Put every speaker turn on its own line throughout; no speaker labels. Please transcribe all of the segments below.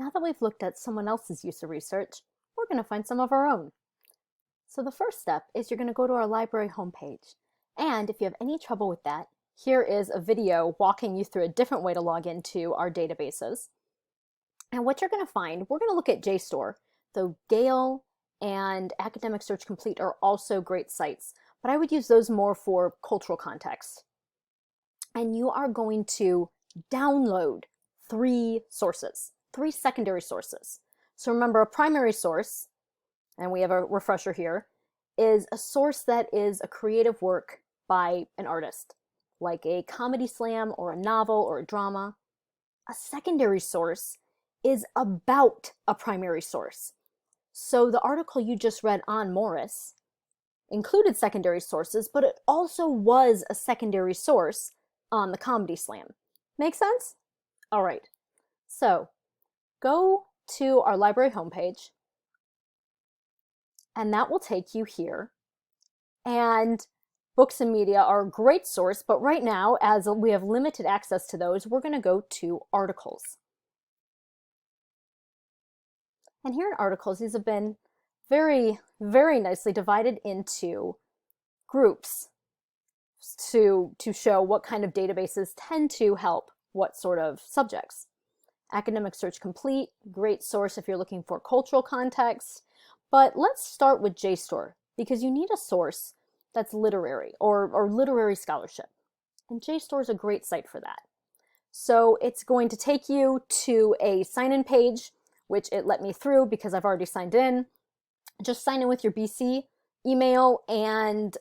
Now that we've looked at someone else's use of research, we're going to find some of our own. So the first step is you're going to go to our library homepage. And if you have any trouble with that, here is a video walking you through a different way to log into our databases. And what you're going to find, we're going to look at JSTOR. So Gale and Academic Search Complete are also great sites, but I would use those more for cultural context. And you are going to download three secondary sources. So remember, a primary source, and we have a refresher here, is a source that is a creative work by an artist, like a comedy slam or a novel or a drama. A secondary source is about a primary source. So the article you just read on Morris included secondary sources, but it also was a secondary source on the comedy slam. Make sense? All right. So go to our library homepage, and that will take you here. And books and media are a great source, but right now, as we have limited access to those, we're going to go to articles. And here in articles, these have been very, very nicely divided into groups to show what kind of databases tend to help what sort of subjects. Academic Search Complete, great source if you're looking for cultural context. But let's start with JSTOR, because you need a source that's literary or literary scholarship. And JSTOR is a great site for that. So it's going to take you to a sign-in page, which it let me through because I've already signed in. Just sign in with your BC email and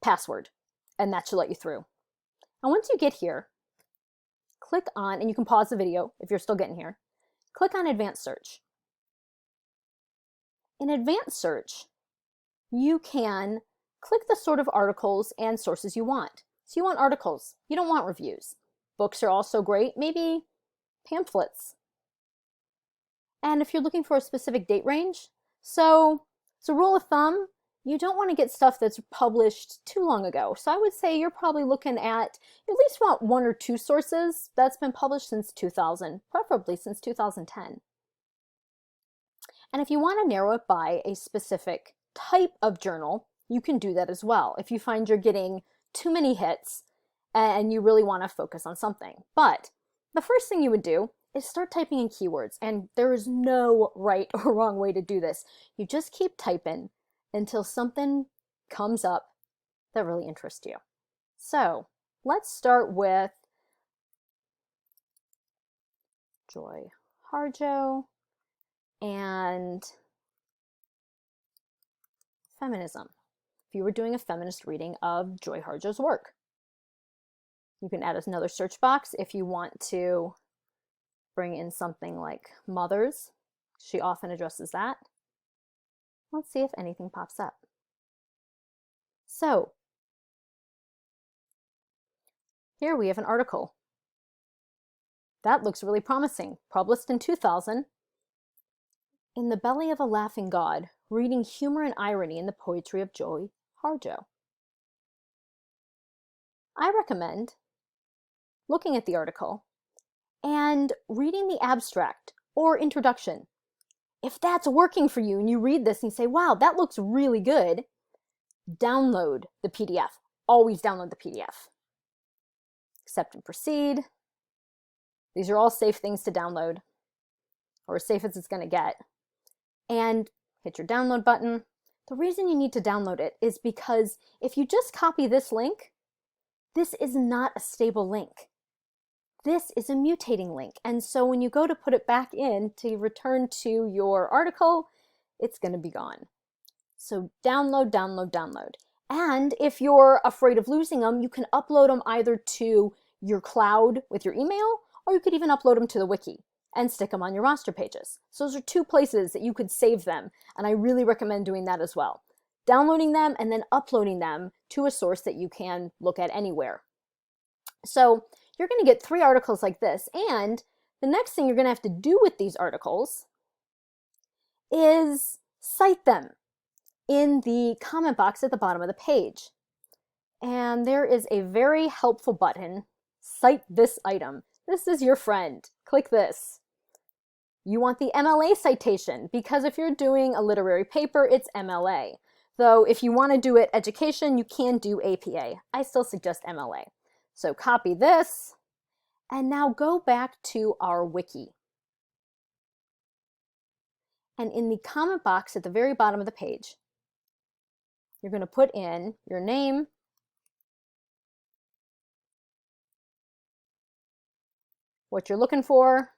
password, and that should let you through. And once you get here, click on, and you can pause the video if you're still getting here, click on Advanced Search. In Advanced Search, you can click the sort of articles and sources you want. So you want articles, you don't want reviews. Books are also great, maybe pamphlets. And if you're looking for a specific date range, so rule of thumb, you don't want to get stuff that's published too long ago. So I would say you're probably looking at least want one or two sources that's been published since 2000, preferably since 2010. And if you want to narrow it by a specific type of journal, you can do that as well. If you find you're getting too many hits and you really want to focus on something. But the first thing you would do is start typing in keywords, and there is no right or wrong way to do this. You just keep typing until something comes up that really interests you. So let's start with Joy Harjo and feminism. If you were doing a feminist reading of Joy Harjo's work, you can add another search box if you want to bring in something like mothers. She often addresses that. Let's see if anything pops up. So here we have an article. That looks really promising. Published in 2000. In the Belly of a Laughing God, reading humor and irony in the poetry of Joy Harjo. I recommend looking at the article and reading the abstract or introduction. If that's working for you and you read this and you say, wow, that looks really good, download the PDF. Always download the PDF. Accept and proceed. These are all safe things to download, or as safe as it's going to get. And hit your download button. The reason you need to download it is because if you just copy this link, this is not a stable link. This is a mutating link. And so when you go to put it back in to return to your article, it's going to be gone. So download, download, download. And if you're afraid of losing them, you can upload them either to your cloud with your email, or you could even upload them to the wiki and stick them on your roster pages. So those are two places that you could save them. And I really recommend doing that as well. Downloading them and then uploading them to a source that you can look at anywhere. So you're going to get 3 articles like this, and the next thing you're going to have to do with these articles is cite them in the comment box at the bottom of the page. And there is a very helpful button, Cite This Item. This is your friend. Click this. You want the MLA citation, because if you're doing a literary paper, it's MLA. Though if you want to do it education, you can do APA. I still suggest MLA. So copy this, and now go back to our wiki. And in the comment box at the very bottom of the page, you're going to put in your name, what you're looking for,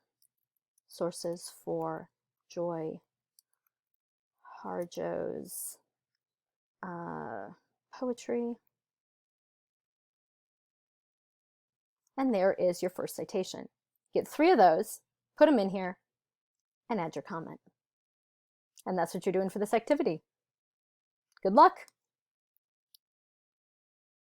sources for Joy Harjo's poetry. And there is your first citation. Get 3 of those, put them in here, and add your comment. And that's what you're doing for this activity. Good luck!